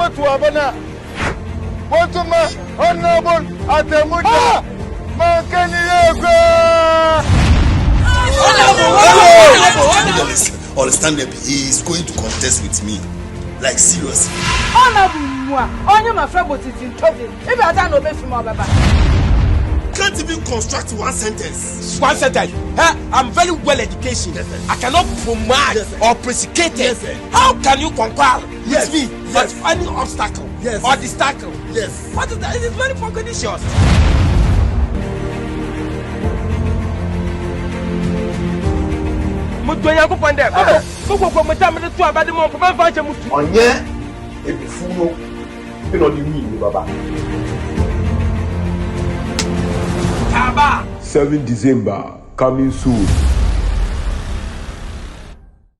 What to Abana? What to my honorable Atemuda? Understand that he is going to contest with me. Like seriously. Can't even construct one sentence. One sentence. Hey, I'm very well educated. Yes, I cannot promote or prosecute. Yes, how can you conquer with me? But any obstacle or obstacle. Yes. What is that? It is very pernicious. Mutoya ko pande. Ko meta me to abade mo fa fa che mutu. Onye ebifuno e no di mi baba. 7 December coming soon.